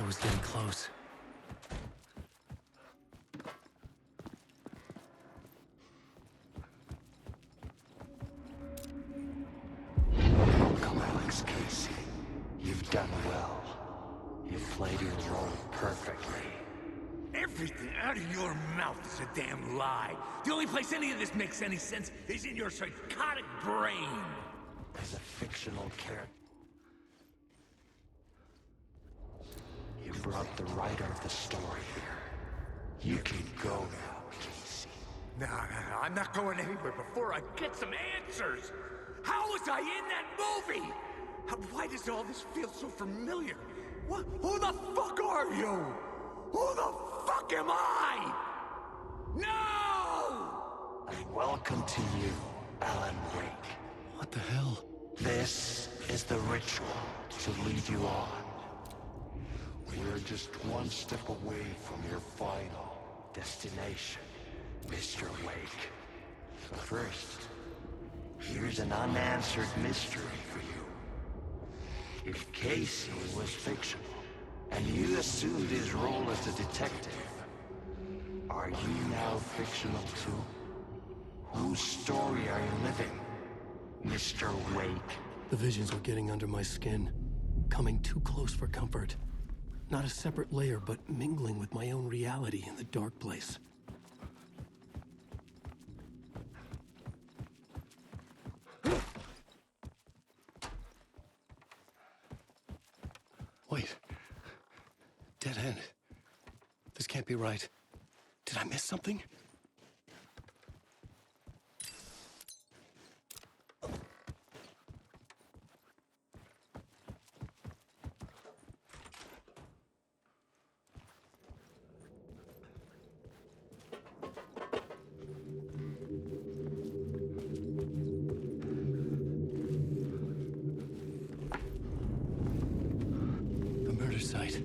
was getting close. Welcome, Alex Casey. You've done well. You've played your role perfectly. Everything out of your mouth is a damn lie. The only place any of this makes any sense is in your psychotic brain. As a fictional character, you brought the writer of the story here. You can go now, Casey. No, I'm not going anywhere before I get some answers. How was I in that movie? Why does all this feel so familiar? What? Who the fuck are you? Who the fuck am I? No! And welcome to you, Alan Wake. What the hell? This is the ritual to lead you on. We're just one step away from your final destination, Mr. Wake. But first, here's an unanswered mystery for you. If Casey was fictional, and you assumed his role as a detective, are you now fictional too? Whose story are you living, Mr. Wake? The visions were getting under my skin, coming too close for comfort. Not a separate layer, but mingling with my own reality in the dark place. Wait. Dead end. This can't be right. Did I miss something? The murder site.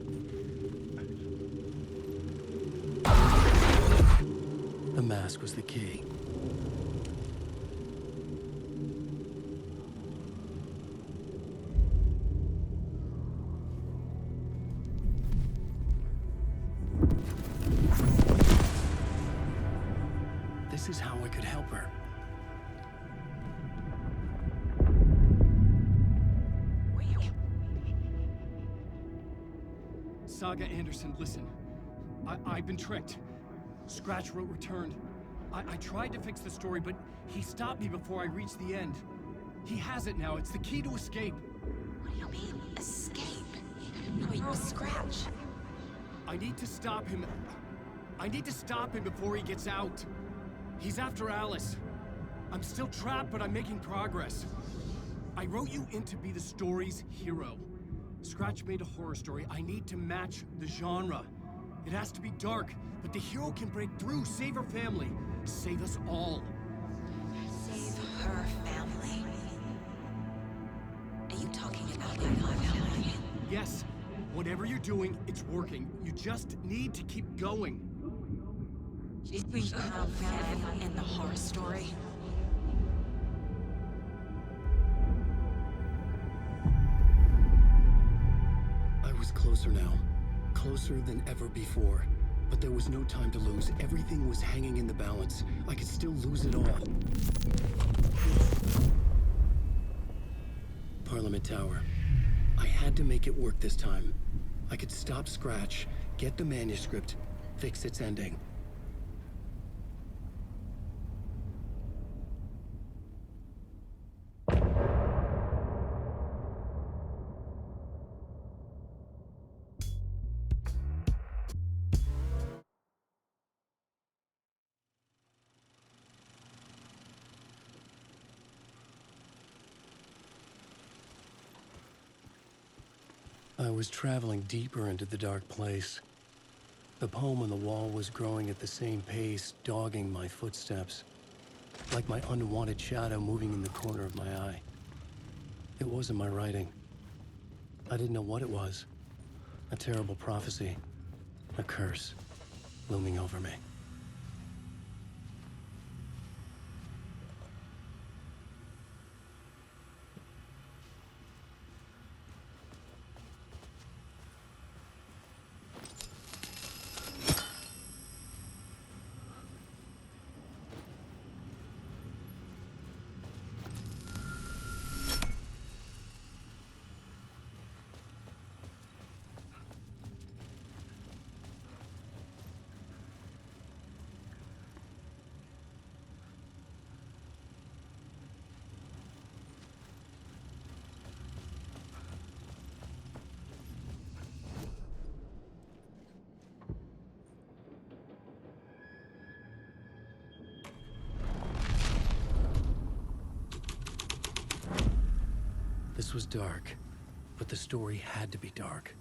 The mask was the key. This is how I could help her. Saga Anderson, listen. I've been tricked. Scratch wrote returned. I tried to fix the story, but he stopped me before I reached the end. He has it now. It's the key to escape. What do you mean, escape? No, you're a Scratch. I need to stop him. I need to stop him before he gets out. He's after Alice. I'm still trapped, but I'm making progress. I wrote you in to be the story's hero. Scratch made a horror story. I need to match the genre. It has to be dark, but the hero can break through, save her family, save us all. Save her family? Are you talking about my family? Yes, whatever you're doing, it's working. You just need to keep going. She's her family in the horror story. I was closer now. Closer than ever before. But there was no time to lose. Everything was hanging in the balance. I could still lose it all. Parliament Tower. I had to make it work this time. I could stop Scratch, get the manuscript, fix its ending. I was traveling deeper into the dark place. The poem on the wall was growing at the same pace, dogging my footsteps, like my unwanted shadow moving in the corner of my eye. It wasn't my writing. I didn't know what it was. A terrible prophecy, a curse, looming over me. place was dark, but the story had to be dark.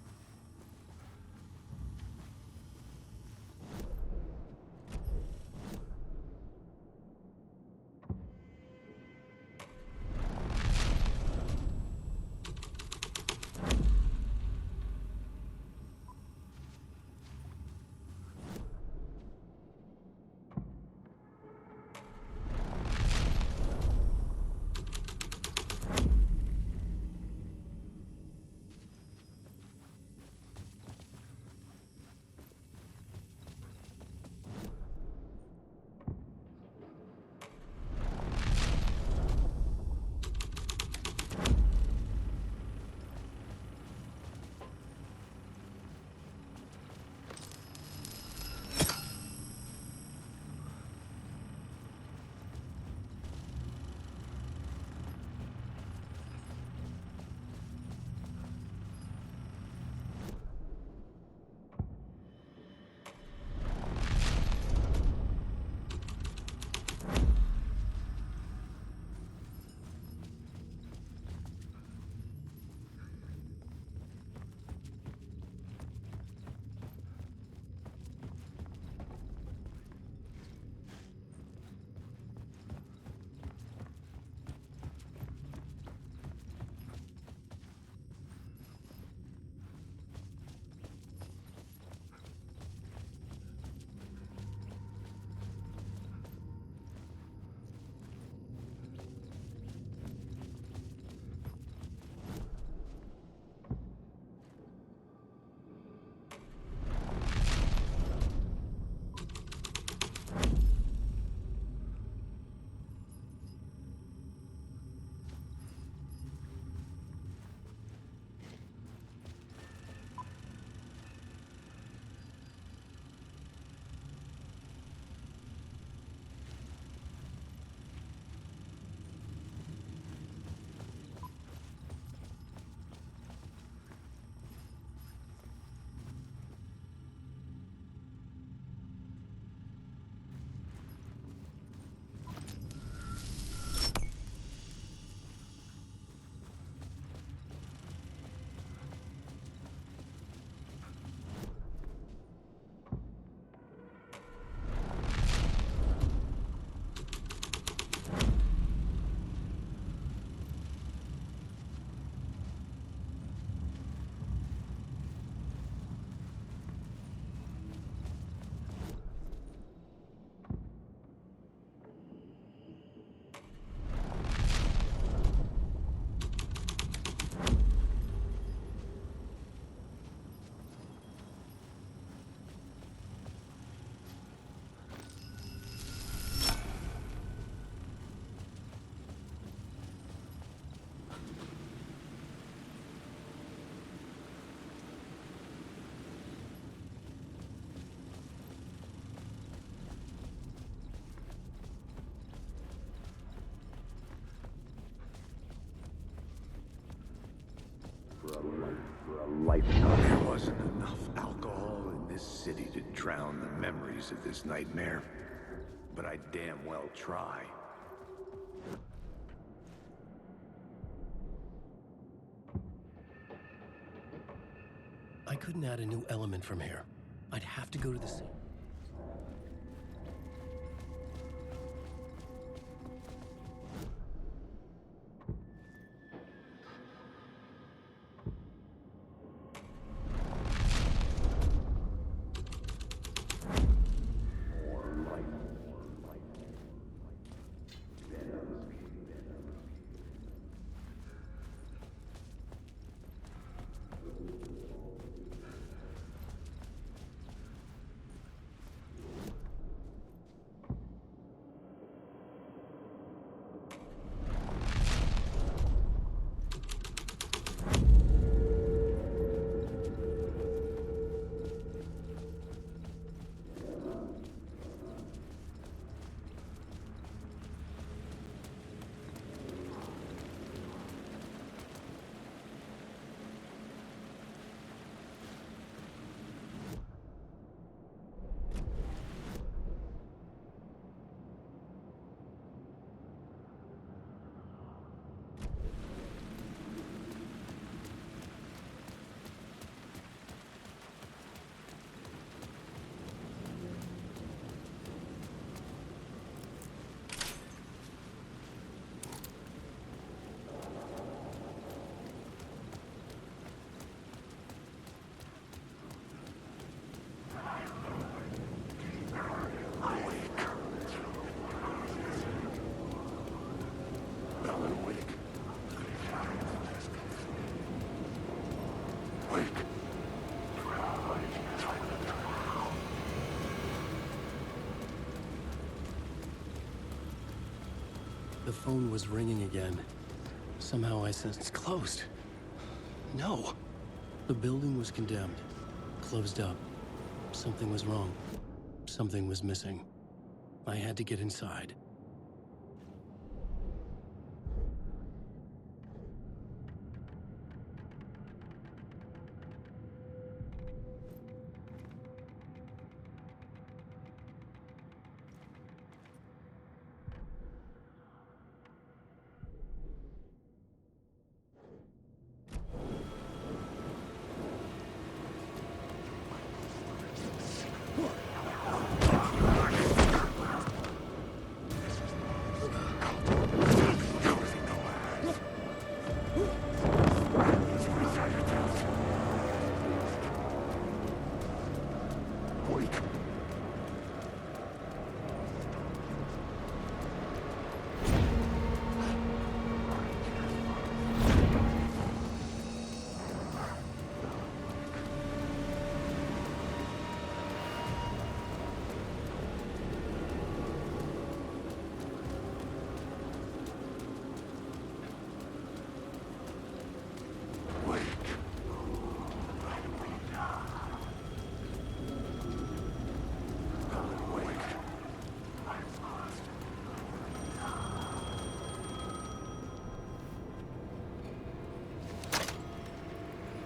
For a lifetime. There wasn't enough alcohol in this city to drown the memories of this nightmare. But I damn well try. I couldn't add a new element from here. I'd have to go to the scene. The phone was ringing again. Somehow I sensed it's closed. No. The building was condemned. Closed up. Something was wrong. Something was missing. I had to get inside.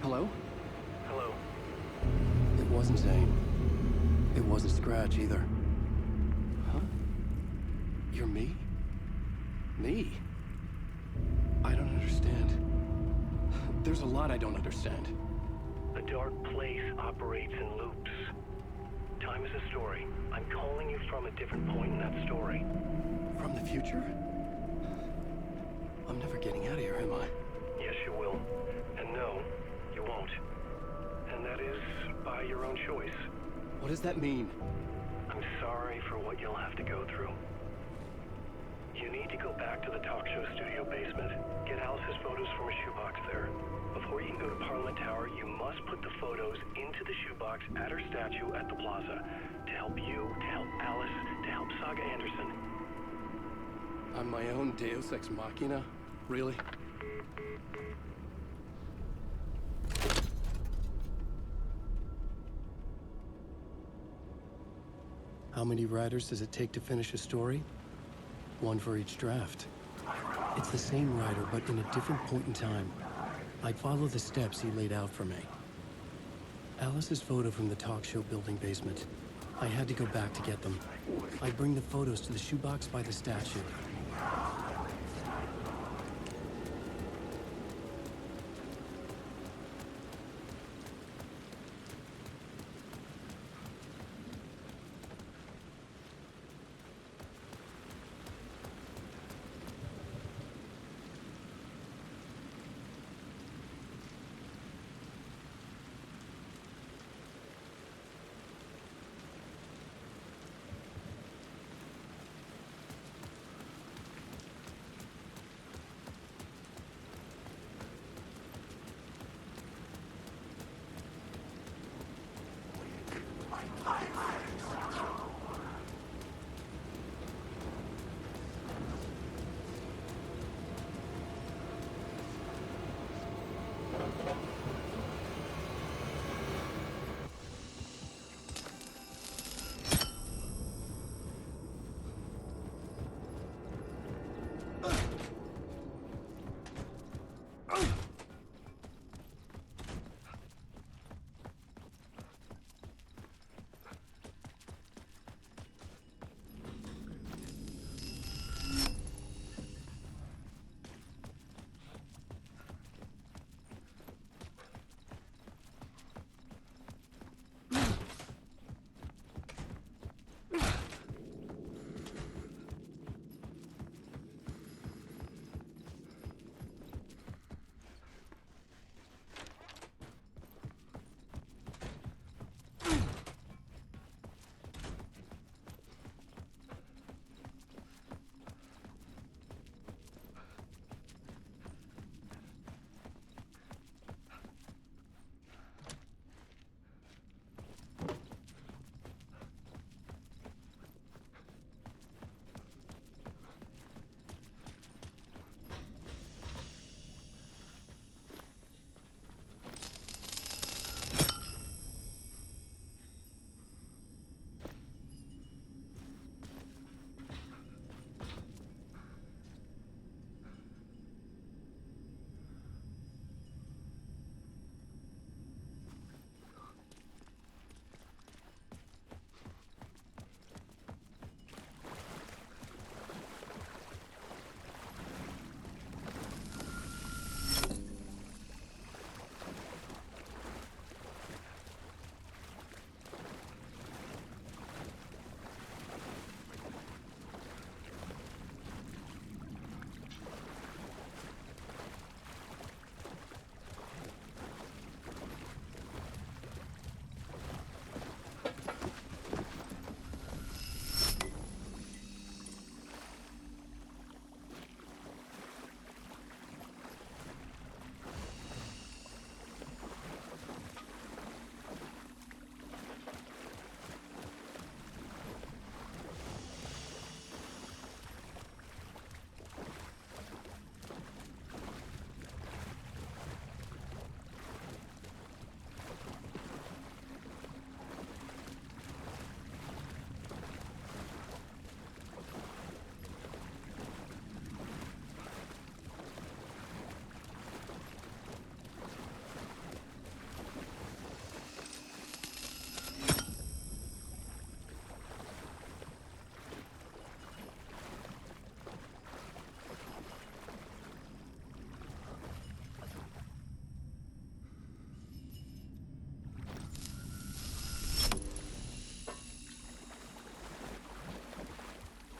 Hello? Hello. It wasn't Zane. It wasn't Scratch either. Huh? You're me? Me? I don't understand. There's a lot I don't understand. The dark place operates in loops. Time is a story. I'm calling you from a different point in that story. From the future? I'm never getting out of here, am I? Yes, you will. And no, you won't. And that is by your own choice. What does that mean? I'm sorry for what you'll have to go through. You need to go back to the talk show studio basement. Get Alice's photos from a shoebox there. Before you can go to Parliament Tower, you must put the photos into the shoebox at her statue at the plaza. To help you, to help Alice, to help Saga Anderson. I'm my own Deus Ex Machina? Really? How many writers does it take to finish a story? One for each draft. It's the same writer, but in a different point in time. I'd follow the steps he laid out for me. Alice's photo from the talk show building basement. I had to go back to get them. I'd bring the photos to the shoebox by the statue.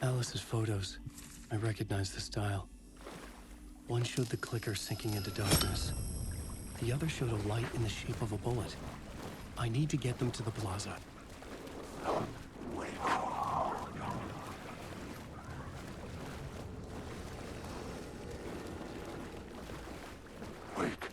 Alice's photos. I recognize the style. One showed the clicker sinking into darkness. The other showed a light in the shape of a bullet. I need to get them to the plaza. Wake. Wake.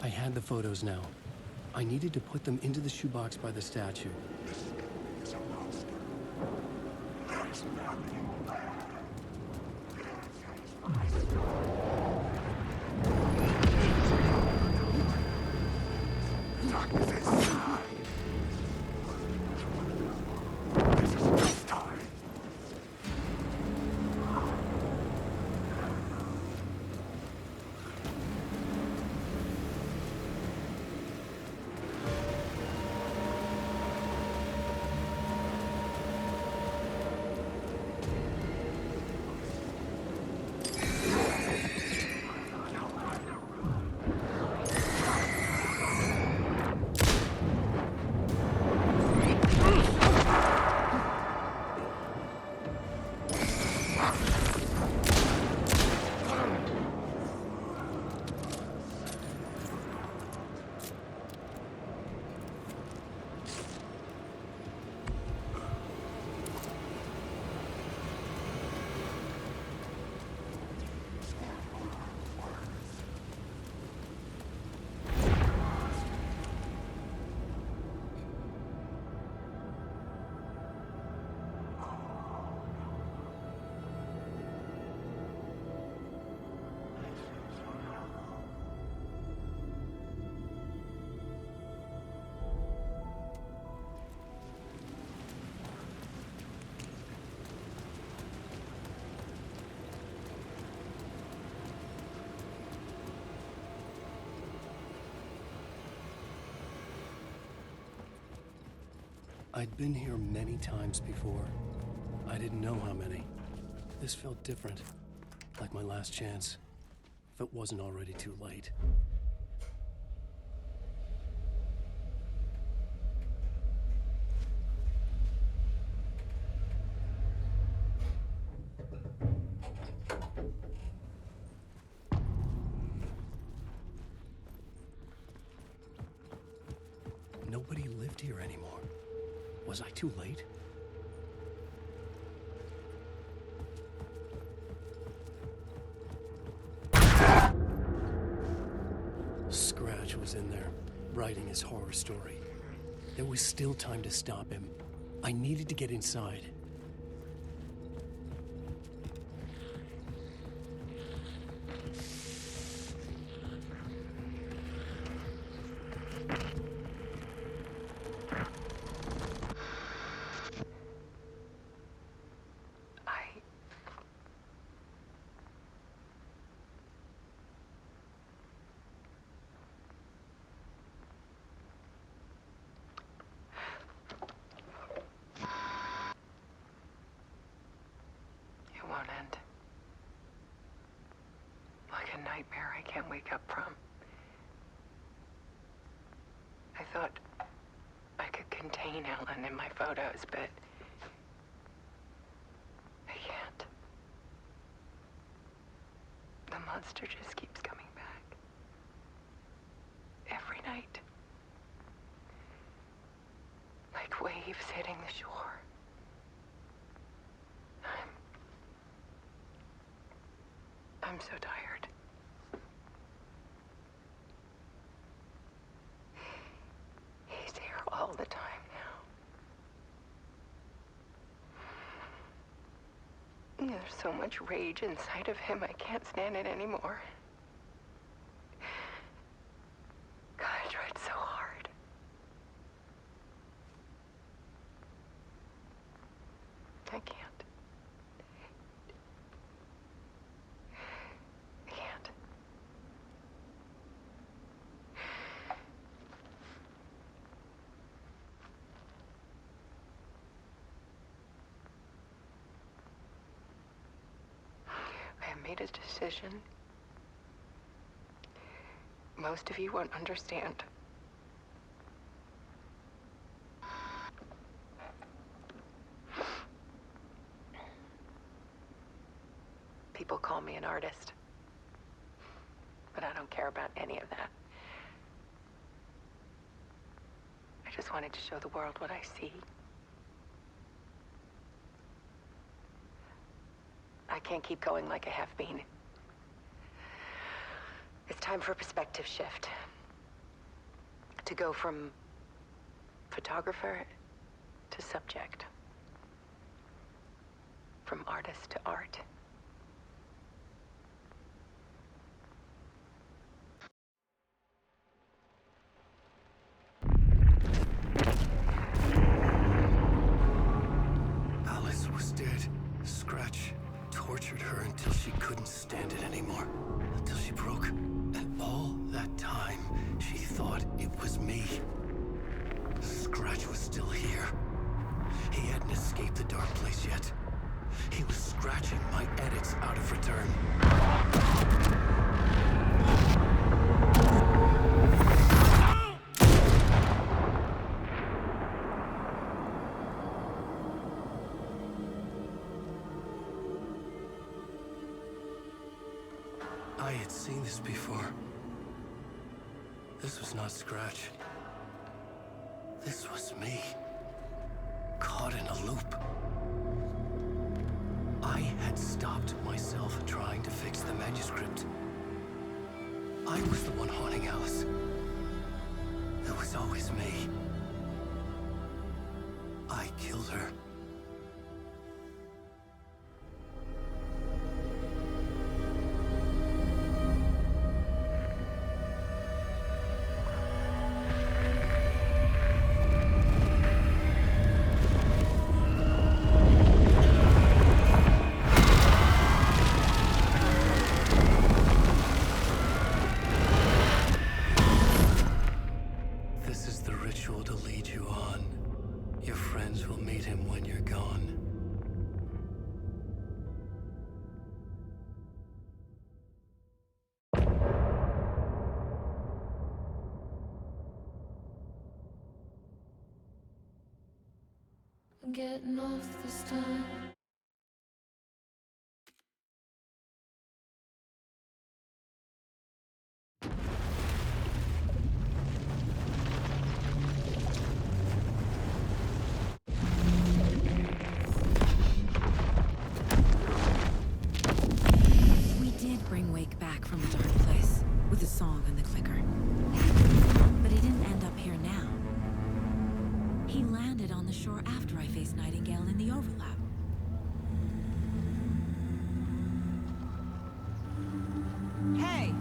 I had the photos now. I needed to put them into the shoebox by the statue. This is a monster. There's nothing bad. Darkness inside. This is this time. I'd been here many times before. I didn't know how many. This felt different, like my last chance, if it wasn't already too late. Nobody lived here anymore. Was I too late? Scratch was in there, writing his horror story. There was still time to stop him. I needed to get inside. It won't end. Like a nightmare I can't wake up from. I thought I could contain Ellen in my photos, but I can't. The monster just keeps coming back. Every night. Like waves hitting the shore. I'm so tired. There's so much rage inside of him, I can't stand it anymore. God, I tried so hard. I can't. I can't. I have made a decision. Most of you won't understand. People call me an artist, but I don't care about any of that. I just wanted to show the world what I see. I can't keep going like I have been. It's time for a perspective shift. To go from photographer to subject. From artist to art. Alice was dead. Scratch tortured her until she couldn't stand it anymore. Until she broke. And all that time, she thought it was me. Scratch was still here. He hadn't escaped the dark place yet. He was scratching my edits out of return. I had seen this before. This was not Scratch. This was me. Caught in a loop. I had stopped myself trying to fix the manuscript. I was the one haunting Alice. It was always me. I killed her. This is the ritual to lead you on. Your friends will meet him when you're gone. I'm getting off this time. We did bring Wake back from the dark place with the song and the clicker. But he didn't end up here now. He landed on the shore after I faced Nightingale in the overlap. Hey!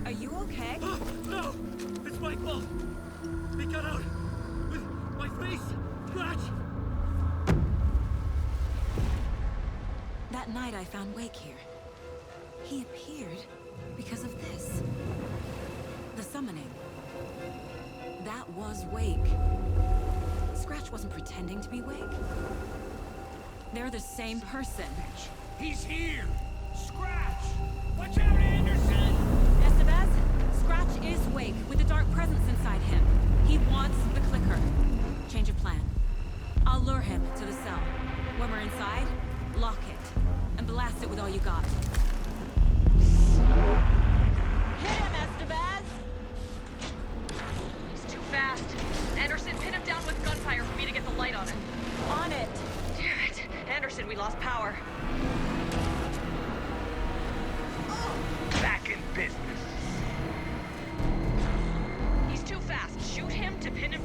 Are you okay? No! It's my fault! He got out! With my face! Scratch! That night I found Wake here. He appeared because of this. The summoning. That was Wake. Scratch wasn't pretending to be Wake. They're the same person. He's here! Scratch! Watch out, Anderson! Estevez, Scratch is Wake with the dark presence inside him. He wants the clicker. Change of plan. I'll lure him to the cell. When we're inside, lock it. And blast it with all you got. Hit him, Estevez! He's too fast. Anderson, pin him down with gunfire for me to get the light on it. On it! Damn it. Anderson, we lost power. Back in business. He's too fast. Shoot him to pin him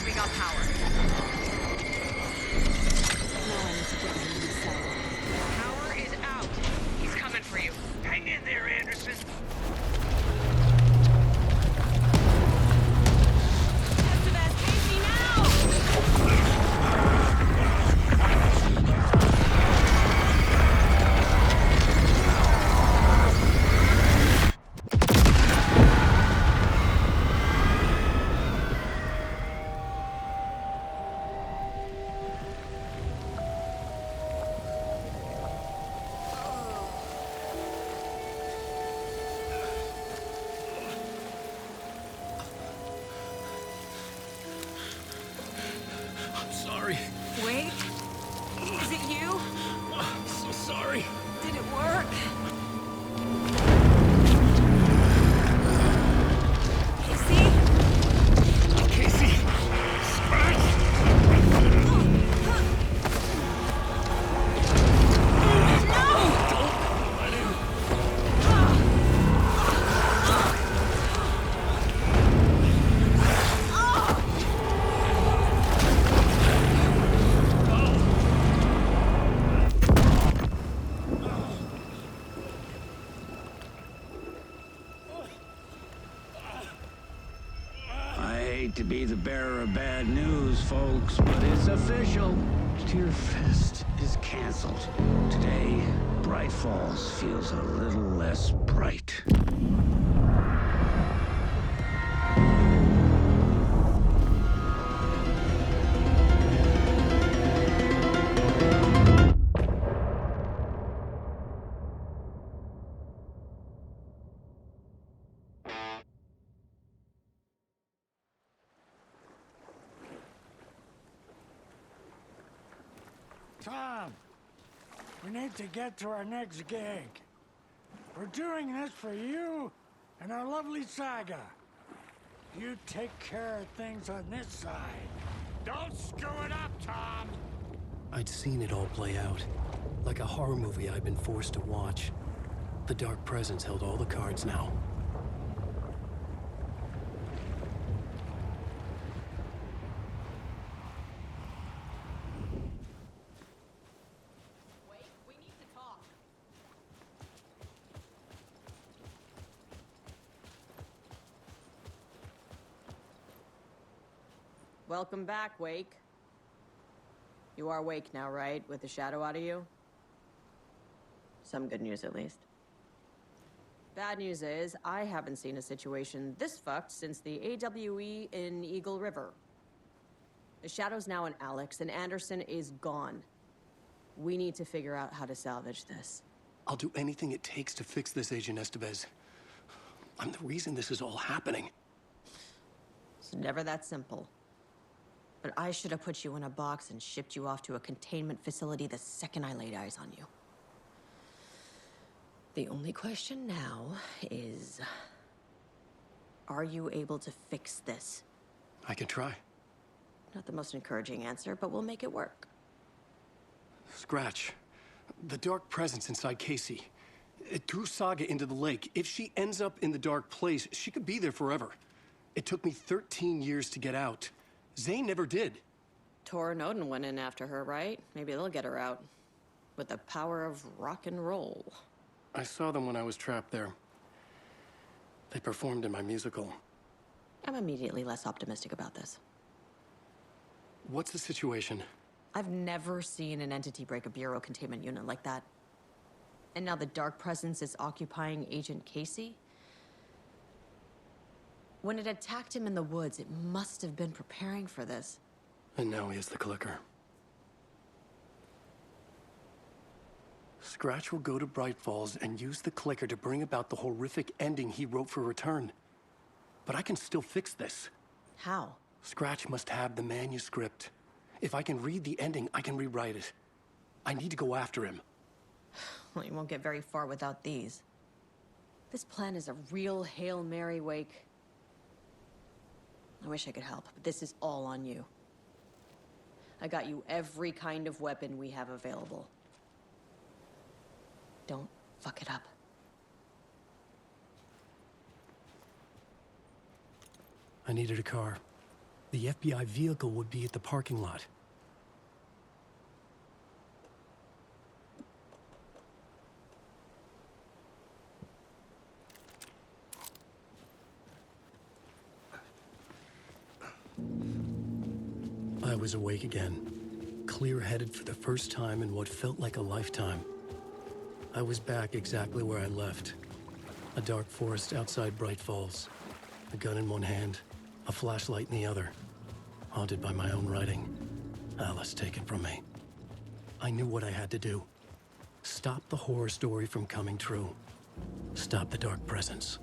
we got power. Now I need to get him in the cell. Power is out. He's coming for you. Hang in there, Anderson. Estevez, Casey, now! I'm sorry. Wait, is it you? I'm so sorry. Did it work? Casey? Casey! Scratch! I hate to be the bearer of bad news, folks, but it's official. Tearfest is canceled. Today, Bright Falls feels a little less bright. Tom, we need to get to our next gig. We're doing this for you and our lovely saga. You take care of things on this side. Don't screw it up, Tom! I'd seen it all play out. Like a horror movie I'd been forced to watch. The Dark Presence held all the cards now. We need to talk. Welcome back, Wake. You are Wake now, right? With the shadow out of you? Some good news, at least. Bad news is, I haven't seen a situation this fucked since the AWE in Eagle River. The shadow's now in Alex, and Anderson is gone. We need to figure out how to salvage this. I'll do anything it takes to fix this, Agent Estevez. I'm the reason this is all happening. It's never that simple. But I should have put you in a box and shipped you off to a containment facility the second I laid eyes on you. The only question now is... are you able to fix this? I can try. Not the most encouraging answer, but we'll make it work. Scratch. The Dark Presence inside Casey. It threw Saga into the lake. If she ends up in the Dark Place, she could be there forever. It took me 13 years to get out. Zane never did. Tor and Odin went in after her, right? Maybe they'll get her out. With the power of rock and roll. I saw them when I was trapped there. They performed in my musical. I'm immediately less optimistic about this. What's the situation? I've never seen an entity break a Bureau containment unit like that. And now the Dark Presence is occupying Agent Casey? When it attacked him in the woods, it must have been preparing for this. And now he has the clicker. Scratch will go to Bright Falls and use the clicker to bring about the horrific ending he wrote for Return. But I can still fix this. How? Scratch must have the manuscript. If I can read the ending, I can rewrite it. I need to go after him. Well, you won't get very far without these. This plan is a real Hail Mary, Wake. I wish I could help, but this is all on you. I got you every kind of weapon we have available. Don't fuck it up. I needed a car. The FBI vehicle would be at the parking lot. I was awake again, clear-headed for the first time in what felt like a lifetime. I was back exactly where I left. A dark forest outside Bright Falls. A gun in one hand, a flashlight in the other. Haunted by my own writing. Alice taken from me. I knew what I had to do. Stop the horror story from coming true. Stop the dark presence.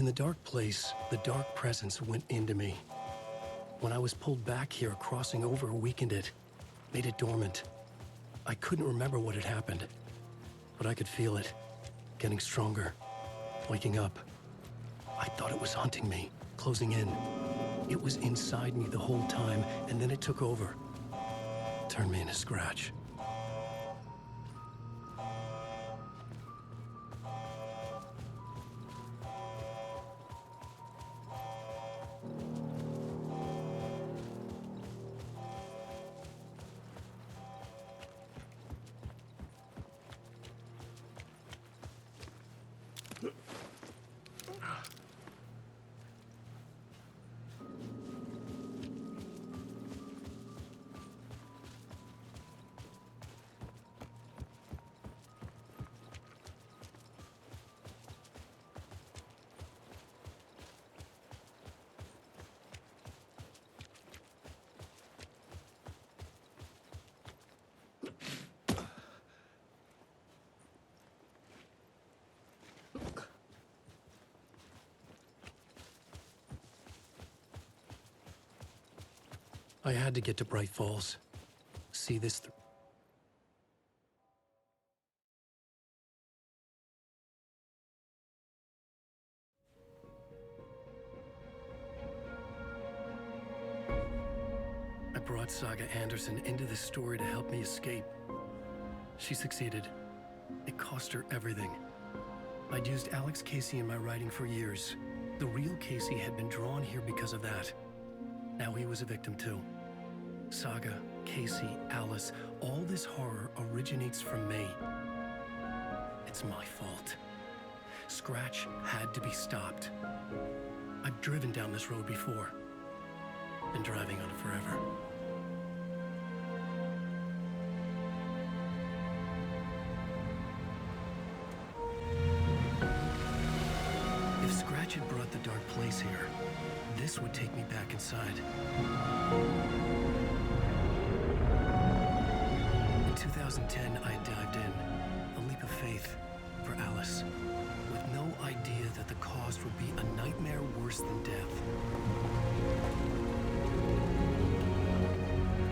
In the dark place, the dark presence went into me. When I was pulled back here, crossing over weakened it, made it dormant. I couldn't remember what had happened, but I could feel it, getting stronger, waking up. I thought it was hunting me, closing in. It was inside me the whole time, and then it took over. Turned me into scratch. I had to get to Bright Falls. See this through. I brought Saga Anderson into this story to help me escape. She succeeded. It cost her everything. I'd used Alex Casey in my writing for years. The real Casey had been drawn here because of that. Now he was a victim too. Saga, Casey, Alice, all this horror originates from me. It's my fault. Scratch had to be stopped. I've driven down this road before. Been driving on it forever. If Scratch had brought the dark place here, this would take me back inside. In 2010, I had dived in, a leap of faith for Alice, with no idea that the cost would be a nightmare worse than death.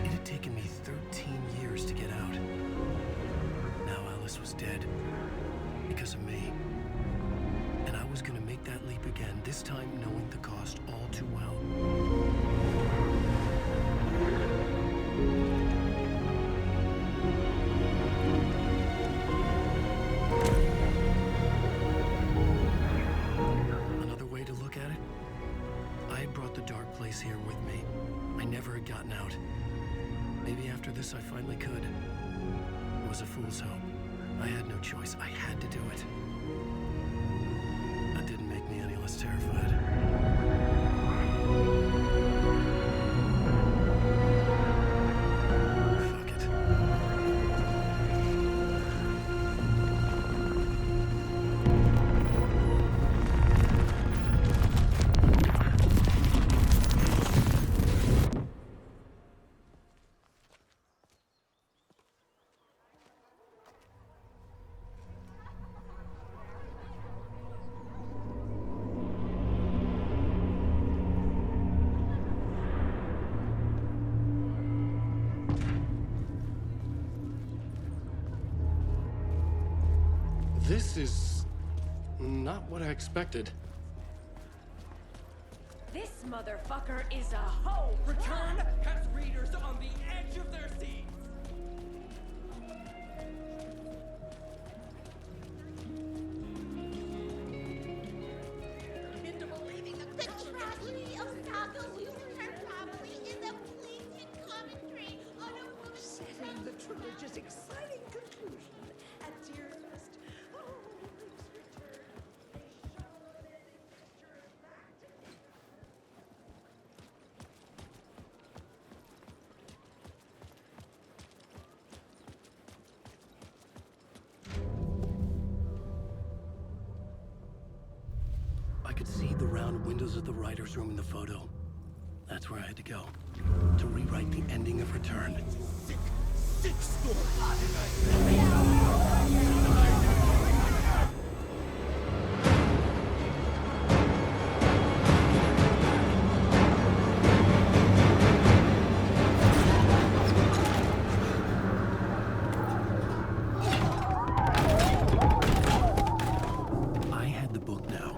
It had taken me 13 years to get out. Now Alice was dead, because of me. And I was gonna make that leap again, this time knowing the cost all too well. Another way to look at it, I had brought the dark place here with me. I never had gotten out. Maybe after this I finally could. It was a fool's hope. I had no choice. I had to do it. That didn't make me any less terrified. Fuck it. This is not what I expected. This motherfucker is a hoe! Return has readers on the edge of their seats! Into believing the tragedy of Saga losing her family is a blatant commentary on a woman's setting the trilogy's exciting conclusion at Dearest. I could see the round windows of the writer's room in the photo. That's where I had to go. To rewrite the ending of Return. Sick story! I had the book now.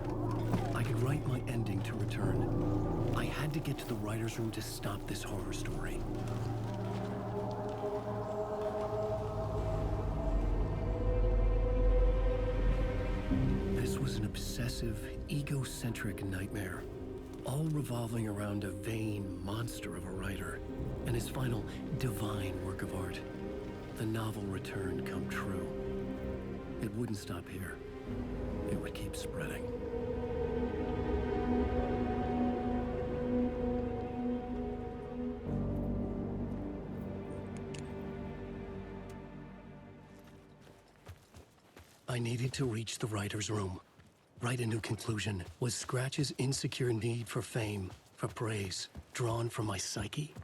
I could write my ending to Return. I had to get to the writer's room to stop this horror story. This was an obsessive, egocentric nightmare, all revolving around a vain monster of a writer and his final divine work of art, the novel Return come true. It wouldn't stop here. It would keep spreading. I needed to reach the writer's room. Write a new conclusion. Was Scratch's insecure need for fame, for praise, drawn from my psyche?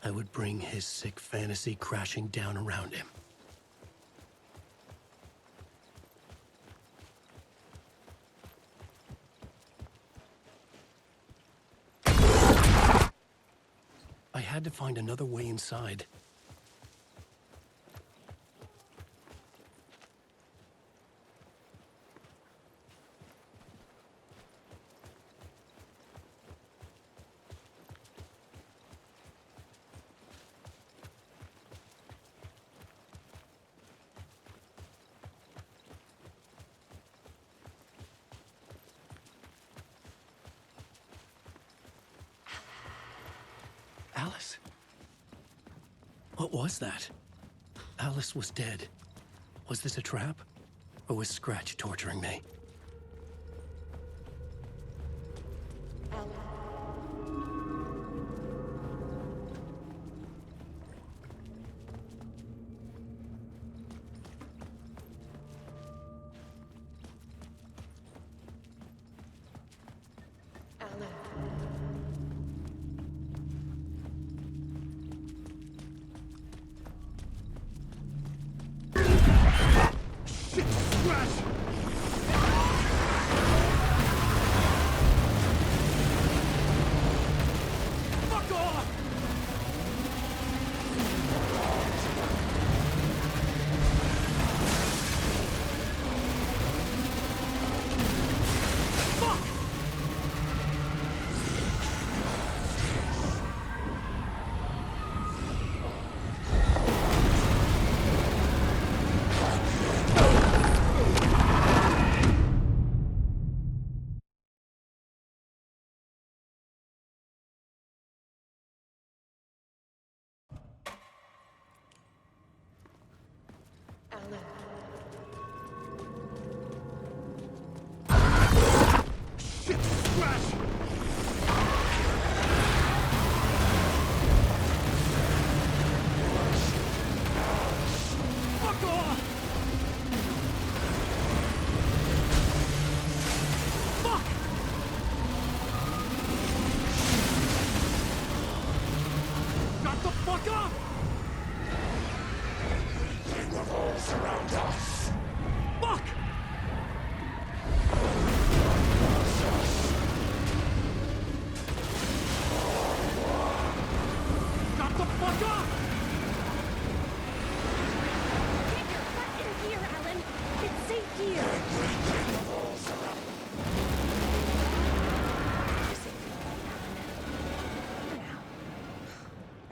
I would bring his sick fantasy crashing down around him. I had to find another way inside. Alice? What was that? Alice was dead. Was this a trap? Or was Scratch torturing me?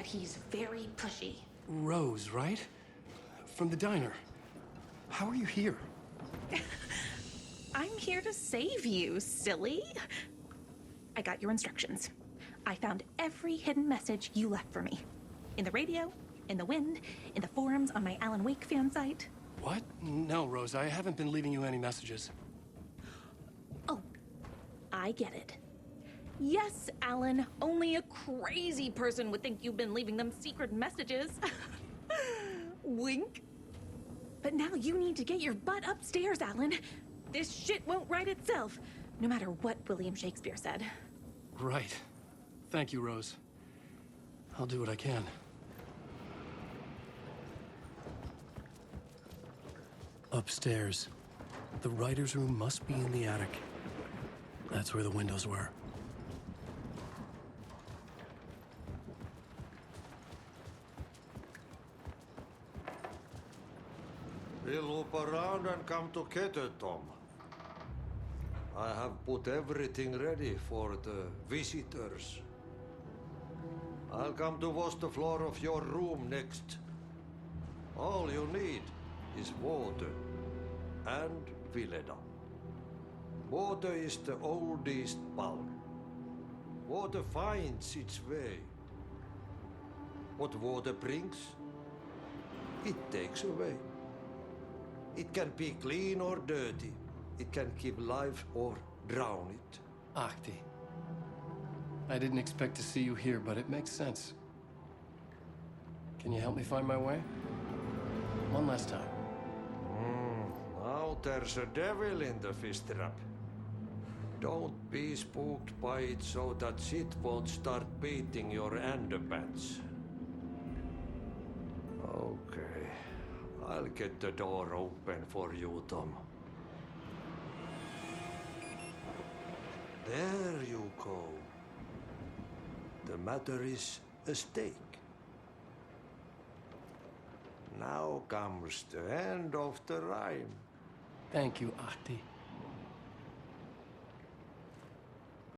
He's very pushy. Rose, right? From the diner. How are you here? I'm here to save you, silly. I got your instructions. I found every hidden message you left for me. In the radio, in the wind, in the forums on my Alan Wake fan site. What? No, Rose, I haven't been leaving you any messages. Oh, I get it. Yes, Alan, only a crazy person would think you've been leaving them secret messages. Wink. But now you need to get your butt upstairs, Alan. This shit won't right itself, no matter what William Shakespeare said. Right. Thank you, Rose. I'll do what I can. Upstairs. The writer's room must be in the attic. That's where the windows were. We'll loop around and come together, Tom. I have put everything ready for the visitors. I'll come to wash the floor of your room next. All you need is water and Vileda. Water is the oldest bulk. Water finds its way. What water brings, it takes away. It can be clean or dirty. It can keep life or drown it. Ahti. I didn't expect to see you here, but it makes sense. Can you help me find my way? One last time. Now there's a devil in the fish trap. Don't be spooked by it so that shit won't start beating your underpants. Okay. I'll get the door open for you, Tom. There you go. The matter is a steak. Now comes the end of the rhyme. Thank you, Ahti.